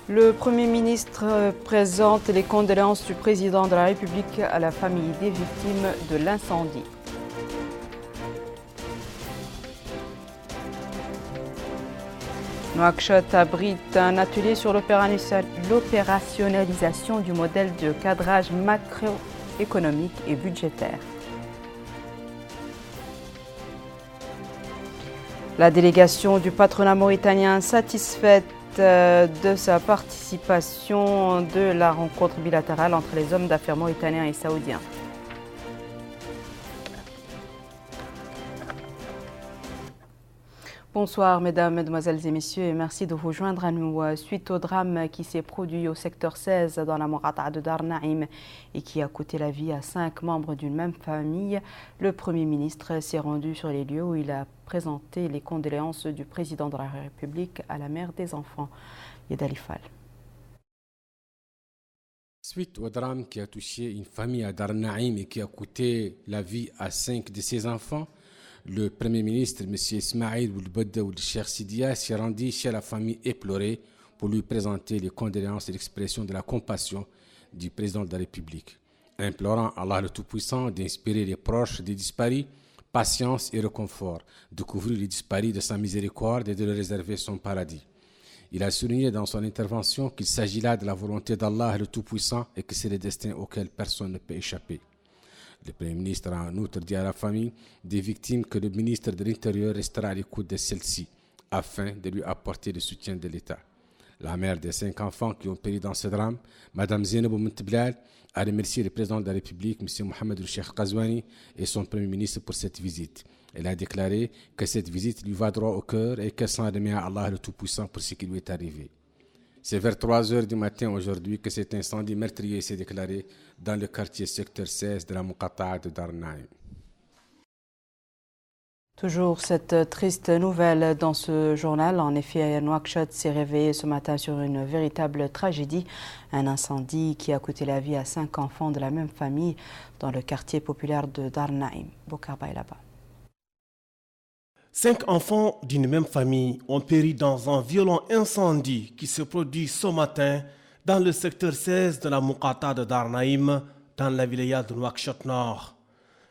Le Premier ministre présente les condoléances du président de la République à la famille des victimes de l'incendie. Nouakchott abrite un atelier sur l'opérationnalisation du modèle de cadrage macroéconomique et budgétaire. La délégation du patronat mauritanien satisfaite de sa participation de la rencontre bilatérale entre les hommes d'affaires mauritaniens et saoudiens. Bonsoir mesdames, mesdemoiselles et messieurs et merci de vous joindre à nous suite au drame qui s'est produit au secteur 16 dans la Muqata'a de Dar Naïm et qui a coûté la vie à 5 membres d'une même famille. Le Premier ministre s'est rendu sur les lieux où il a présenté les condoléances du président de la République à la mère des enfants, Yedali Fall. Suite au drame qui a touché une famille à Dar Naïm et qui a coûté la vie à 5 de ses enfants, le Premier ministre, M. Ismaïl Boulbodda ou le Cheikh Sidia, s'est rendu chez la famille éplorée pour lui présenter les condoléances et l'expression de la compassion du président de la République, implorant Allah le Tout-Puissant d'inspirer les proches des disparus patience et réconfort, de couvrir les disparus de sa miséricorde et de leur réserver son paradis. Il a souligné dans son intervention qu'il s'agit là de la volonté d'Allah le Tout-Puissant et que c'est le destin auquel personne ne peut échapper. Le Premier ministre a en outre dit à la famille des victimes que le ministre de l'Intérieur restera à l'écoute de celle-ci afin de lui apporter le soutien de l'État. La mère des 5 enfants qui ont péri dans ce drame, Mme Zainab Boumtblal, a remercié le président de la République, M. Mohamed El-Cheikh Qazouani, et son Premier ministre pour cette visite. Elle a déclaré que cette visite lui va droit au cœur et qu'elle s'en remet à Allah le Tout-Puissant pour ce qui lui est arrivé. C'est vers 3 heures du matin aujourd'hui que cet incendie meurtrier s'est déclaré dans le quartier secteur 16 de la Muqata'a de Dar Naïm. Toujours cette triste nouvelle dans ce journal. En effet, Nouakchott s'est réveillé ce matin sur une véritable tragédie. Un incendie qui a coûté la vie à 5 enfants de la même famille dans le quartier populaire de Dar Naïm. Bokarba est là-bas. 5 enfants d'une même famille ont péri dans un violent incendie qui se produit ce matin dans le secteur 16 de la Muqata'a de Dar Naïm, dans la wilaya de Nouakchott Nord.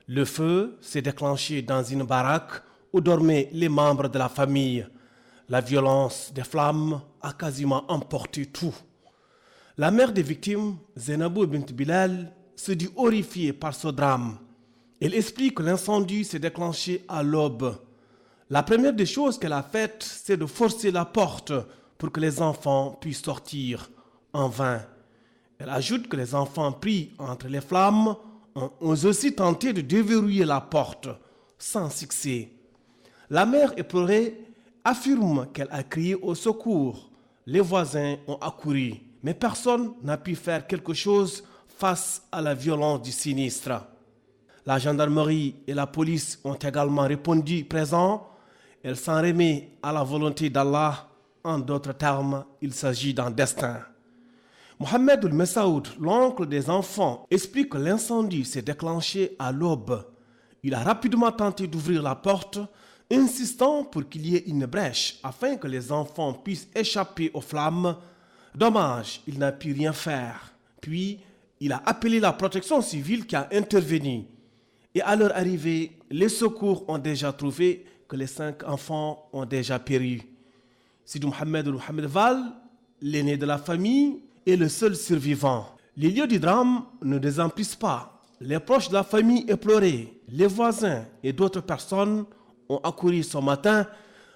Le feu s'est déclenché dans une baraque où dormaient les membres de la famille. La violence des flammes a quasiment emporté tout. La mère des victimes, Zainabou bint Bilal, se dit horrifiée par ce drame. Elle explique que l'incendie s'est déclenché à l'aube. La première des choses qu'elle a faites, c'est de forcer la porte pour que les enfants puissent sortir. En vain. Elle ajoute que les enfants pris entre les flammes ont aussi tenté de déverrouiller la porte, sans succès. La mère éplorée affirme qu'elle a crié au secours. Les voisins ont accouru, mais personne n'a pu faire quelque chose face à la violence du sinistre. La gendarmerie et la police ont également répondu présents. Elle s'en remet à la volonté d'Allah. En d'autres termes, il s'agit d'un destin. Mohamed El-Messaoud, l'oncle des enfants, explique que l'incendie s'est déclenché à l'aube. Il a rapidement tenté d'ouvrir la porte, insistant pour qu'il y ait une brèche afin que les enfants puissent échapper aux flammes. Dommage, il n'a pu rien faire. Puis, il a appelé la protection civile qui a intervenu. Et à leur arrivée, les secours ont déjà trouvé que les 5 enfants ont déjà péri. Sidi Mohamed El-Mohamed Val, l'aîné de la famille, est le seul survivant. Les lieux du drame ne désemplissent pas. Les proches de la famille éplorés, les voisins et d'autres personnes ont accouru ce matin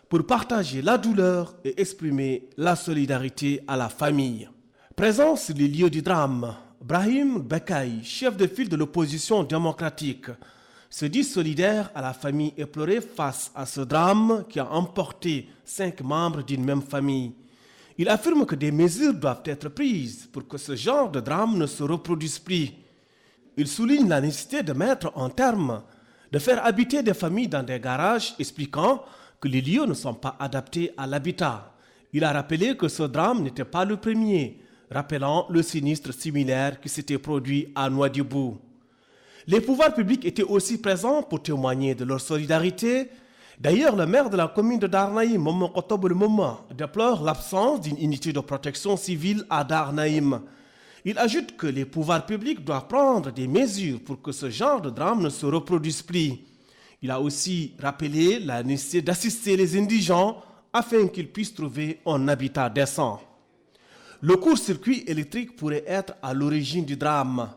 pour partager la douleur et exprimer la solidarité à la famille. Présent sur les lieux du drame, Brahim Bekaï, chef de file de l'opposition démocratique, se dit solidaire à la famille éplorée face à ce drame qui a emporté 5 membres d'une même famille. Il affirme que des mesures doivent être prises pour que ce genre de drame ne se reproduise plus. Il souligne la nécessité de mettre en terme, de faire habiter des familles dans des garages, expliquant que les lieux ne sont pas adaptés à l'habitat. Il a rappelé que ce drame n'était pas le premier, rappelant le sinistre similaire qui s'était produit à Nouadhibou. Les pouvoirs publics étaient aussi présents pour témoigner de leur solidarité, D'ailleurs, le maire de la commune de Darnaïm, Momo Kotob El Moma, déplore l'absence d'une unité de protection civile à Darnaïm. Il ajoute que les pouvoirs publics doivent prendre des mesures pour que ce genre de drame ne se reproduise plus. Il a aussi rappelé la nécessité d'assister les indigents afin qu'ils puissent trouver un habitat décent. Le court-circuit électrique pourrait être à l'origine du drame.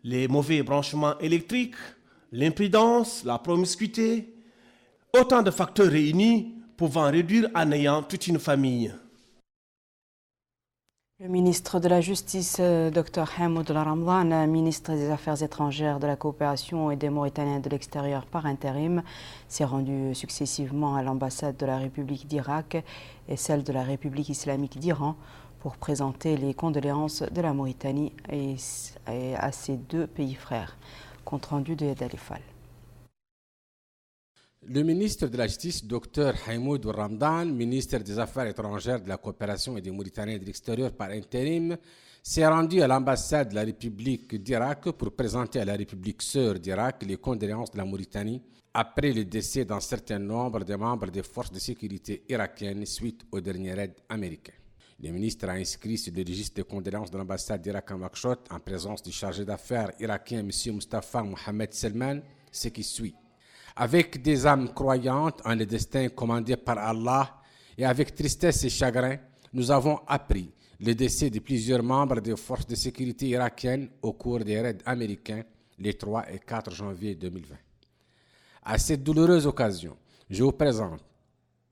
Les mauvais branchements électriques, l'imprudence, la promiscuité, autant de facteurs réunis pouvant réduire à néant toute une famille. Le ministre de la Justice, Dr Hamoud Ramdan, ministre des Affaires étrangères, de la coopération et des Mauritaniens de l'extérieur par intérim, s'est rendu successivement à l'ambassade de la République d'Irak et celle de la République islamique d'Iran pour présenter les condoléances de la Mauritanie et à ces deux pays frères. Compte rendu de Yed Alifal. Le ministre de la Justice, Dr Hamoud Ramdan, ministre des Affaires étrangères, de la coopération et des Mauritaniens de l'extérieur par intérim, s'est rendu à l'ambassade de la République d'Irak pour présenter à la République sœur d'Irak les condoléances de la Mauritanie après le décès d'un certain nombre de membres des forces de sécurité irakiennes suite au dernier raid américain. Le ministre a inscrit sur le registre de condoléances de l'ambassade d'Irak à Nouakchott, en présence du chargé d'affaires irakien M. Mustafa Mohamed Selman, ce qui suit. Avec des âmes croyantes en le destin commandé par Allah et avec tristesse et chagrin, nous avons appris le décès de plusieurs membres des forces de sécurité irakiennes au cours des raids américains les 3 et 4 janvier 2020. À cette douloureuse occasion, je vous présente,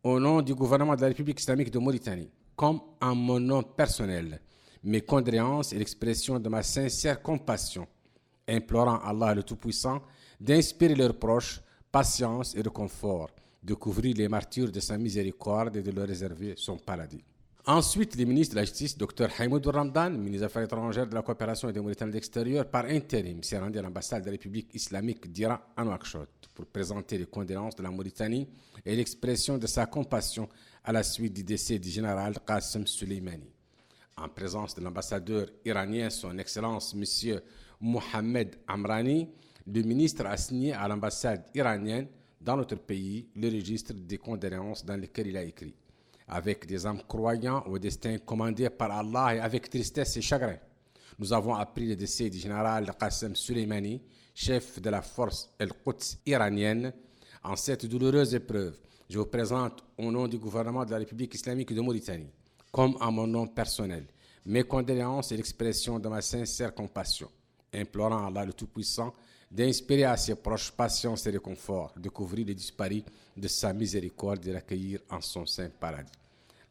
au nom du gouvernement de la République islamique de Mauritanie, comme en mon nom personnel, mes condoléances et l'expression de ma sincère compassion, implorant Allah le Tout-Puissant d'inspirer leurs proches patience et réconfort, de couvrir les martyrs de sa miséricorde et de leur réserver son paradis. Ensuite, le ministre de la Justice, Dr Hamoud Ramdan, ministre des Affaires étrangères, de la coopération et des Mauritaniens de l'extérieur, par intérim, s'est rendu à l'ambassade de la République islamique d'Iran à Nouakchott pour présenter les condoléances de la Mauritanie et l'expression de sa compassion à la suite du décès du général Qassem Soleimani. En présence de l'ambassadeur iranien, son Excellence M. Mohamed Amrani, le ministre a signé à l'ambassade iranienne dans notre pays le registre des condoléances dans lequel il a écrit « Avec des âmes croyants au destin commandé par Allah et avec tristesse et chagrin, nous avons appris le décès du général Qassem Soleimani, chef de la force El-Quds iranienne. En cette douloureuse épreuve, je vous présente au nom du gouvernement de la République islamique de Mauritanie, comme à mon nom personnel, mes condoléances et l'expression de ma sincère compassion, implorant Allah le Tout-Puissant d'inspirer à ses proches patience et réconfort, de couvrir les disparus de sa miséricorde et d'accueillir en son saint paradis.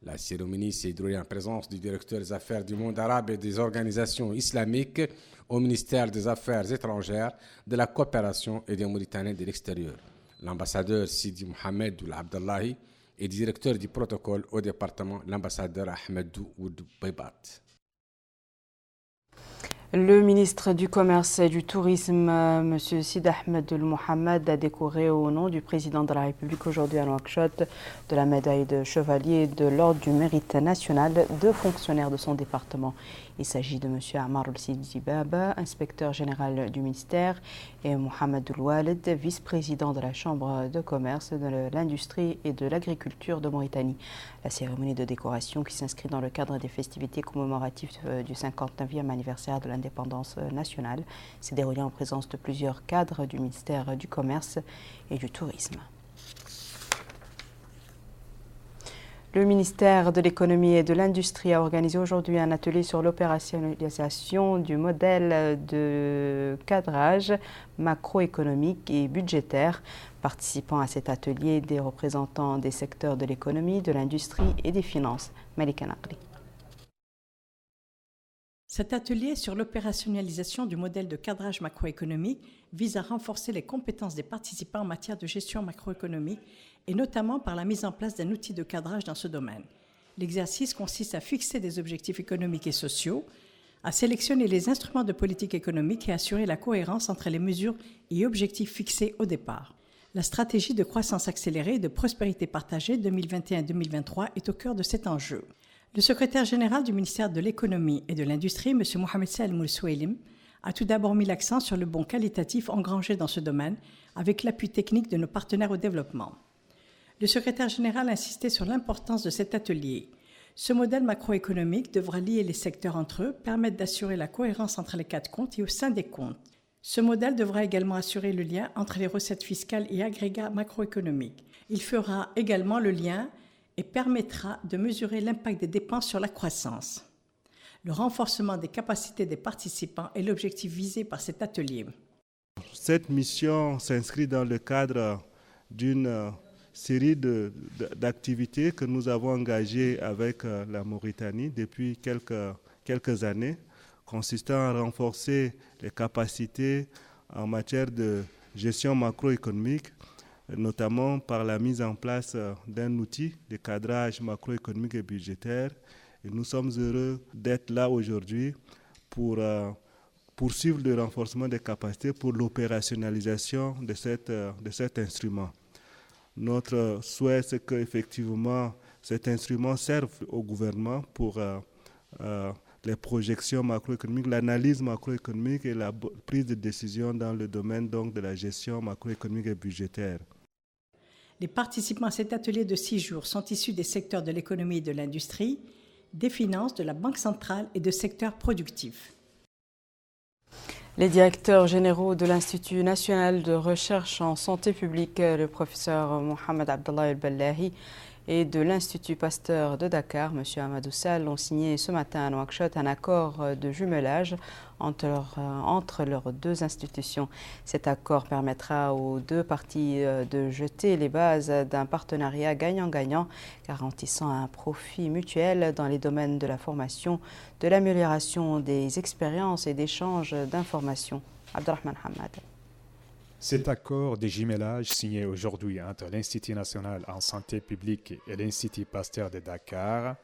La cérémonie s'est déroulée en présence du directeur des affaires du monde arabe et des organisations islamiques au ministère des Affaires étrangères, de la coopération et des Mauritaniens de l'extérieur. L'ambassadeur Sidi Mohamed Ould Abdallahi et directeur du protocole au département, l'ambassadeur Ahmedou Ould Baibat. Le ministre du Commerce et du Tourisme, M. Sid Ahmed El Mohamed, a décoré au nom du président de la République aujourd'hui à Nouakchott de la médaille de chevalier de l'Ordre du Mérite national deux fonctionnaires de son département. Il s'agit de M. Amar El-Sidi Baba, inspecteur général du ministère, et Mohamed El-Waled, vice-président de la Chambre de commerce, de l'industrie et de l'agriculture de Mauritanie. La cérémonie de décoration, qui s'inscrit dans le cadre des festivités commémoratives du 59e anniversaire de l'indépendance nationale, s'est déroulée en présence de plusieurs cadres du ministère du Commerce et du Tourisme. Le ministère de l'Économie et de l'Industrie a organisé aujourd'hui un atelier sur l'opérationnalisation du modèle de cadrage macroéconomique et budgétaire. Participant à cet atelier, des représentants des secteurs de l'économie, de l'industrie et des finances. Malika Naqli. Cet atelier sur l'opérationnalisation du modèle de cadrage macroéconomique vise à renforcer les compétences des participants en matière de gestion macroéconomique et notamment par la mise en place d'un outil de cadrage dans ce domaine. L'exercice consiste à fixer des objectifs économiques et sociaux, à sélectionner les instruments de politique économique et assurer la cohérence entre les mesures et objectifs fixés au départ. La stratégie de croissance accélérée et de prospérité partagée 2021-2023 est au cœur de cet enjeu. Le secrétaire général du ministère de l'Économie et de l'Industrie, M. Mohamed Salem Ould a tout d'abord mis l'accent sur le bond qualitatif engrangé dans ce domaine avec l'appui technique de nos partenaires au développement. Le secrétaire général a insisté sur l'importance de cet atelier. Ce modèle macroéconomique devra lier les secteurs entre eux, permettre d'assurer la cohérence entre les cas de compte et au sein des comptes. Ce modèle devra également assurer le lien entre les recettes fiscales et agrégats macroéconomiques. Il fera également le lien et permettra de mesurer l'impact des dépenses sur la croissance. Le renforcement des capacités des participants est l'objectif visé par cet atelier. Cette mission s'inscrit dans le cadre d'une série d'activités que nous avons engagées avec la Mauritanie depuis quelques années, consistant à renforcer les capacités en matière de gestion macroéconomique, notamment par la mise en place d'un outil de cadrage macroéconomique et budgétaire. Et nous sommes heureux d'être là aujourd'hui pour poursuivre le renforcement des capacités pour l'opérationnalisation de cet instrument. Notre souhait, c'est qu'effectivement cet instrument serve au gouvernement pour les projections macroéconomiques, l'analyse macroéconomique et la prise de décision dans le domaine donc, de la gestion macroéconomique et budgétaire. Les participants à cet atelier de 6 jours sont issus des secteurs de l'économie et de l'industrie, des finances, de la Banque centrale et de secteurs productifs. Les directeurs généraux de l'Institut national de recherche en santé publique, le professeur Mohamed Abdallah El-Ballahi, et de l'Institut Pasteur de Dakar, M. Amadou Sall, ont signé ce matin à Nouakchott un accord de jumelage entre leurs deux institutions. Cet accord permettra aux deux parties de jeter les bases d'un partenariat gagnant-gagnant, garantissant un profit mutuel dans les domaines de la formation, de l'amélioration des expériences et d'échange d'informations. Abdelrahman Hamad. Cet accord de jumelage signé aujourd'hui entre l'Institut national en santé publique et l'Institut Pasteur de Dakar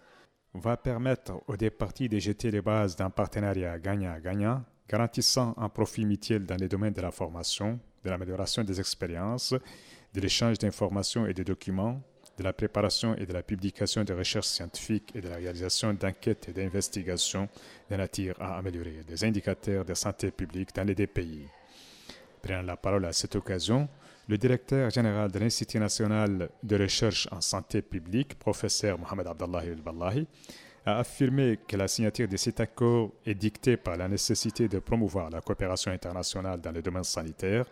va permettre aux deux parties de jeter les bases d'un partenariat gagnant-gagnant, garantissant un profit mutuel dans les domaines de la formation, de l'amélioration des expériences, de l'échange d'informations et de documents, de la préparation et de la publication de recherches scientifiques et de la réalisation d'enquêtes et d'investigations de nature à améliorer les indicateurs de santé publique dans les deux pays. Prenant la parole à cette occasion, le directeur général de l'Institut national de recherche en santé publique, professeur Mohamed Abdallah El-Ballahi, a affirmé que la signature de cet accord est dictée par la nécessité de promouvoir la coopération internationale dans le domaine sanitaire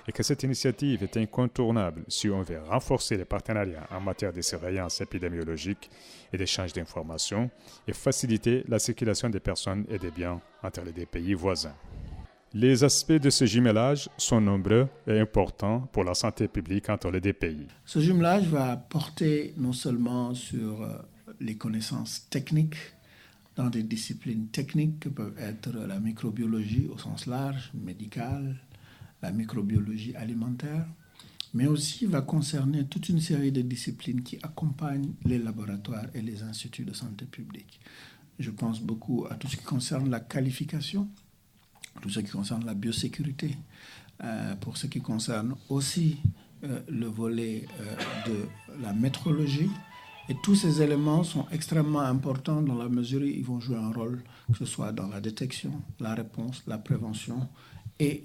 et que cette initiative est incontournable si on veut renforcer les partenariats en matière de surveillance épidémiologique et d'échange d'informations et faciliter la circulation des personnes et des biens entre les deux pays voisins. Les aspects de ce jumelage sont nombreux et importants pour la santé publique entre les deux pays. Ce jumelage va porter non seulement sur les connaissances techniques dans des disciplines techniques que peuvent être la microbiologie au sens large, médicale, la microbiologie alimentaire, mais aussi va concerner toute une série de disciplines qui accompagnent les laboratoires et les instituts de santé publique. Je pense beaucoup à tout ce qui concerne la qualification, tout ce qui concerne la biosécurité, pour ce qui concerne aussi le volet de la métrologie. Et tous ces éléments sont extrêmement importants dans la mesure où ils vont jouer un rôle, que ce soit dans la détection, la réponse, la prévention et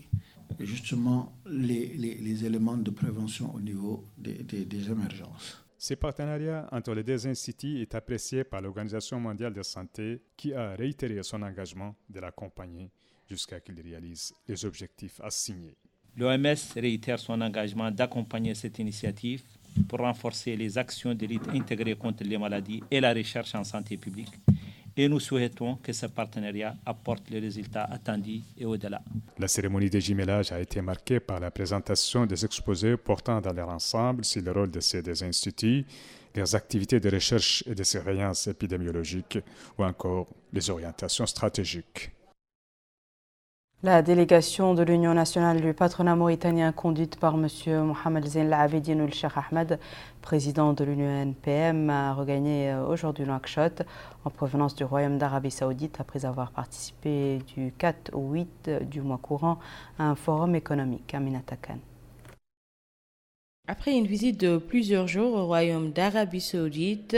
justement les éléments de prévention au niveau des émergences. Ce partenariat entre les deux instituts est apprécié par l'Organisation mondiale de la santé qui a réitéré son engagement de l'accompagner jusqu'à qu'il réalise les objectifs assignés. L'OMS réitère son engagement d'accompagner cette initiative pour renforcer les actions de lutte intégrée contre les maladies et la recherche en santé publique. Et nous souhaitons que ce partenariat apporte les résultats attendus et au-delà. La cérémonie de jumelage a été marquée par la présentation des exposés portant dans leur ensemble sur le rôle de ces deux instituts, leurs activités de recherche et de surveillance épidémiologique ou encore les orientations stratégiques. La délégation de l'Union nationale du patronat mauritanien conduite par M. Mohamed Zain El-Abidine El-Cheikh Ahmed, président de l'UNPM, a regagné aujourd'hui Nouakchott en provenance du Royaume d'Arabie Saoudite après avoir participé du 4 au 8 du mois courant à un forum économique à Aminata Khan. Après une visite de plusieurs jours au Royaume d'Arabie Saoudite,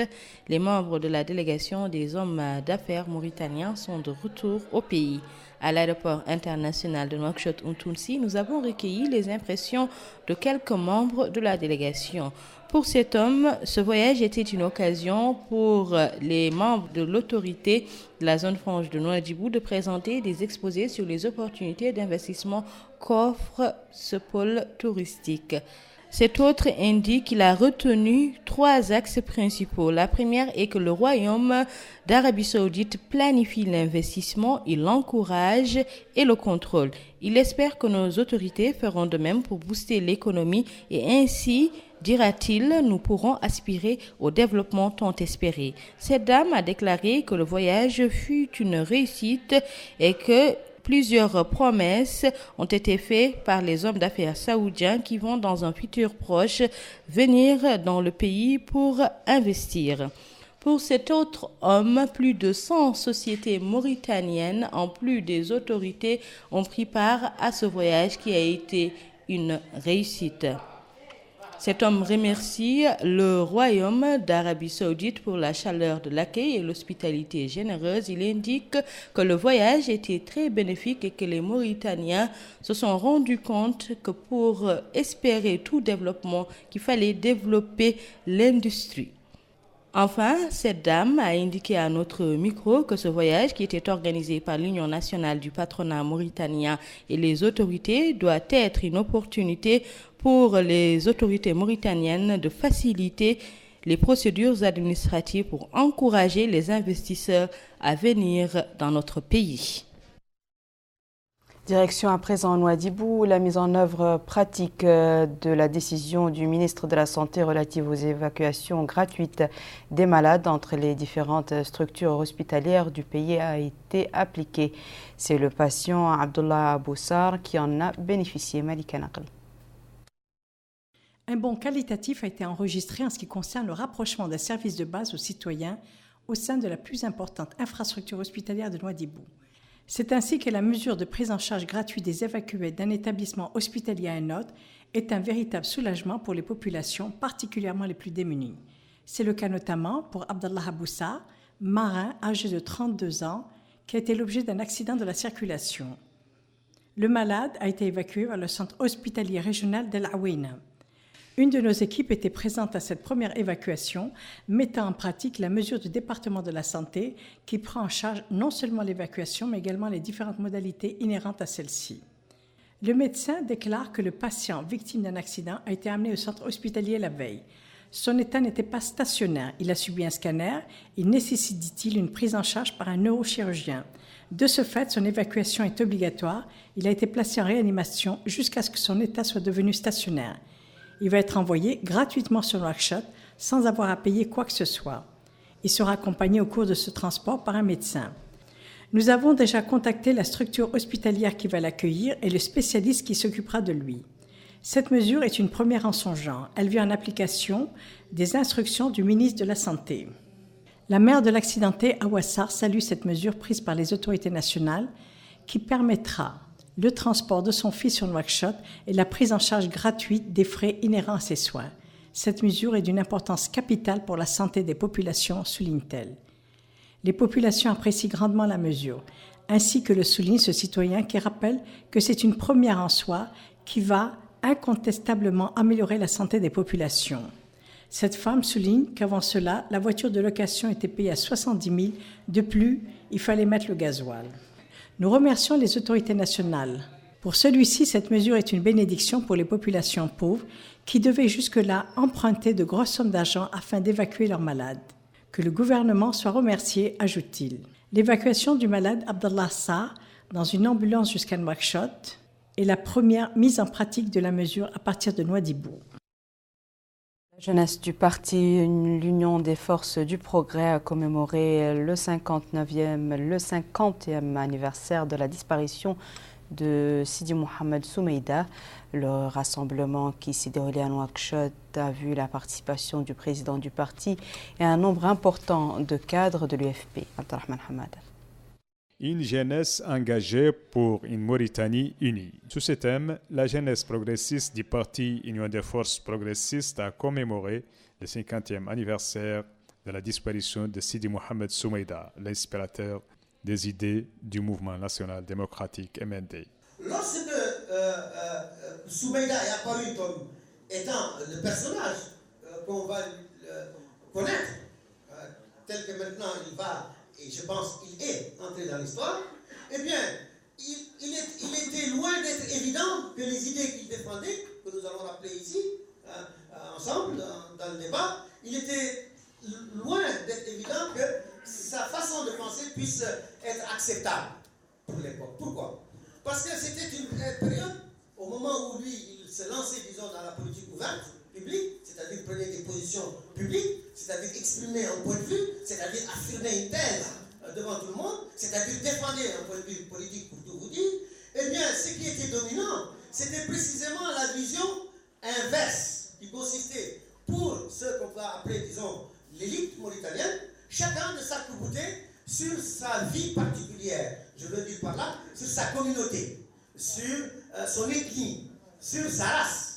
les membres de la délégation des hommes d'affaires mauritaniens sont de retour au pays. À l'aéroport international de Nouakchott-Ountounsi, nous avons recueilli les impressions de quelques membres de la délégation. Pour cet homme, ce voyage était une occasion pour les membres de l'autorité de la zone franche de Nouadhibou de présenter des exposés sur les opportunités d'investissement qu'offre ce pôle touristique. Cet autre indique qu'il a retenu 3 axes principaux. La première est que le Royaume d'Arabie Saoudite planifie l'investissement, il l'encourage et le contrôle. Il espère que nos autorités feront de même pour booster l'économie et ainsi, dira-t-il, nous pourrons aspirer au développement tant espéré. Cette dame a déclaré que le voyage fut une réussite et que plusieurs promesses ont été faites par les hommes d'affaires saoudiens qui vont dans un futur proche venir dans le pays pour investir. Pour cet autre homme, plus de 100 sociétés mauritaniennes, en plus des autorités, ont pris part à ce voyage qui a été une réussite. Cet homme remercie le Royaume d'Arabie Saoudite pour la chaleur de l'accueil et l'hospitalité généreuse. Il indique que le voyage était très bénéfique et que les Mauritaniens se sont rendus compte que pour espérer tout développement, qu'il fallait développer l'industrie. Enfin, cette dame a indiqué à notre micro que ce voyage, qui était organisé par l'Union nationale du patronat mauritanien et les autorités, doit être une opportunité pour les autorités mauritaniennes de faciliter les procédures administratives pour encourager les investisseurs à venir dans notre pays. Direction à présent Nouadhibou, la mise en œuvre pratique de la décision du ministre de la Santé relative aux évacuations gratuites des malades entre les différentes structures hospitalières du pays a été appliquée. C'est le patient Abdullah Boussar qui en a bénéficié. Malika Naql. Un bond qualitatif a été enregistré en ce qui concerne le rapprochement des services de base aux citoyens au sein de la plus importante infrastructure hospitalière de Nouadhibou. C'est ainsi que la mesure de prise en charge gratuite des évacués d'un établissement hospitalier à un autre est un véritable soulagement pour les populations, particulièrement les plus démunies. C'est le cas notamment pour Abdallah Aboussa, marin âgé de 32 ans, qui a été l'objet d'un accident de la circulation. Le malade a été évacué vers le centre hospitalier régional d'El Aouina. Une de nos équipes était présente à cette première évacuation, mettant en pratique la mesure du département de la santé qui prend en charge non seulement l'évacuation, mais également les différentes modalités inhérentes à celle-ci. Le médecin déclare que le patient victime d'un accident a été amené au centre hospitalier la veille. Son état n'était pas stationnaire. Il a subi un scanner. Il nécessite, dit-il, une prise en charge par un neurochirurgien. De ce fait, son évacuation est obligatoire. Il a été placé en réanimation jusqu'à ce que son état soit devenu stationnaire. Il va être envoyé gratuitement sur Nouakchott sans avoir à payer quoi que ce soit. Il sera accompagné au cours de ce transport par un médecin. Nous avons déjà contacté la structure hospitalière qui va l'accueillir et le spécialiste qui s'occupera de lui. Cette mesure est une première en son genre. Elle vient en application des instructions du ministre de la Santé. La mère de l'accidenté, Awassar, salue cette mesure prise par les autorités nationales qui permettra le transport de son fils sur Nouakchott et la prise en charge gratuite des frais inhérents à ses soins. Cette mesure est d'une importance capitale pour la santé des populations, souligne-t-elle. Les populations apprécient grandement la mesure, ainsi que le souligne ce citoyen qui rappelle que c'est une première en soi qui va incontestablement améliorer la santé des populations. Cette femme souligne qu'avant cela, la voiture de location était payée à 70 000. De plus, il fallait mettre le gasoil. Nous remercions les autorités nationales. Pour celui-ci, cette mesure est une bénédiction pour les populations pauvres qui devaient jusque-là emprunter de grosses sommes d'argent afin d'évacuer leurs malades. Que le gouvernement soit remercié, ajoute-t-il. L'évacuation du malade Abdallah Sarr dans une ambulance jusqu'à Nouakchott est la première mise en pratique de la mesure à partir de Nouadhibou. La jeunesse du parti l'Union des forces du progrès a commémoré le 50e anniversaire de la disparition de Sidi Mohamed Soumeida. Le rassemblement qui s'est déroulé à Nouakchott a vu la participation du président du parti et un nombre important de cadres de l'UFP. Abdelrahman Hamad. Une jeunesse engagée pour une Mauritanie unie. Sous ce thème, la jeunesse progressiste du parti Union des forces progressistes a commémoré le 50e anniversaire de la disparition de Sidi Mohamed Soumeida, l'inspirateur des idées du mouvement national démocratique MND. Lorsque Soumeida est apparu comme étant le personnage qu'on va connaître, tel que maintenant il va, et je pense qu'il est entré dans l'histoire, eh bien, il était loin d'être évident que les idées qu'il défendait, que nous allons rappeler ici, ensemble, dans le débat, il était loin d'être évident que sa façon de penser puisse être acceptable pour l'époque. Pourquoi? Parce que c'était une période, au moment où lui, il se lançait, disons, dans la politique ouverte, publique, c'est-à-dire prenait des positions publiques, c'est-à-dire exprimer un point de vue, c'est-à-dire affirmer une thèse devant tout le monde, c'est-à-dire défendre un point de vue politique pour tout vous dire, eh bien, ce qui était dominant, c'était précisément la vision inverse, qui consistait, pour ce qu'on va appeler, disons, l'élite mauritanienne, chacun de s'accouter sur sa vie particulière. Je veux dire par là, sur sa communauté, sur son ethnie, sur sa race.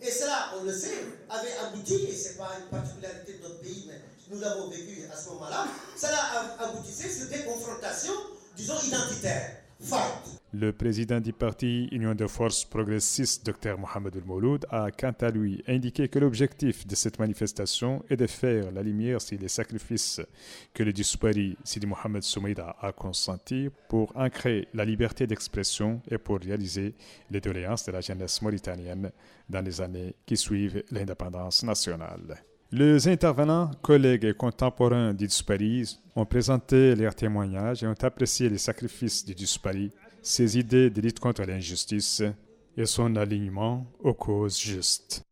Et cela, on le sait, avait abouti, et ce n'est pas une particularité de notre pays, mais nous l'avons vécu à ce moment-là, cela aboutissait sur des confrontations, disons, identitaires, fortes. Le président du parti Union de forces progressistes, Dr Mohamed El Mouloud, a quant à lui indiqué que l'objectif de cette manifestation est de faire la lumière sur les sacrifices que le disparu Sidi Mohamed Soumeida a consentis pour ancrer la liberté d'expression et pour réaliser les doléances de la jeunesse mauritanienne dans les années qui suivent l'indépendance nationale. Les intervenants, collègues et contemporains du disparu ont présenté leurs témoignages et ont apprécié les sacrifices du disparu, ses idées de lutte contre l'injustice et son alignement aux causes justes.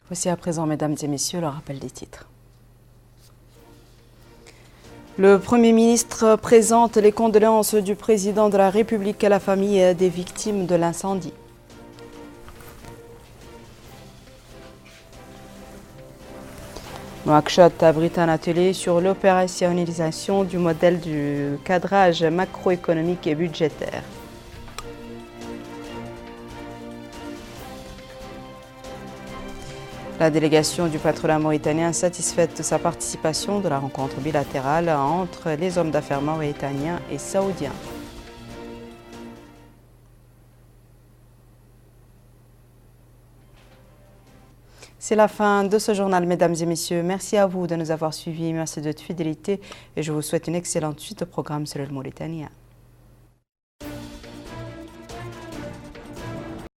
Voici à présent, mesdames et messieurs, le rappel des titres. Le Premier ministre présente les condoléances du président de la République à la famille des victimes de l'incendie. Nouakchott abrite un atelier sur l'opérationnalisation du modèle du cadrage macroéconomique et budgétaire. La délégation du patronat mauritanien satisfaite de sa participation de la rencontre bilatérale entre les hommes d'affaires mauritaniens et saoudiens. C'est la fin de ce journal, mesdames et messieurs. Merci à vous de nous avoir suivis. Merci de votre fidélité et je vous souhaite une excellente suite au programme sur le Mauritanien.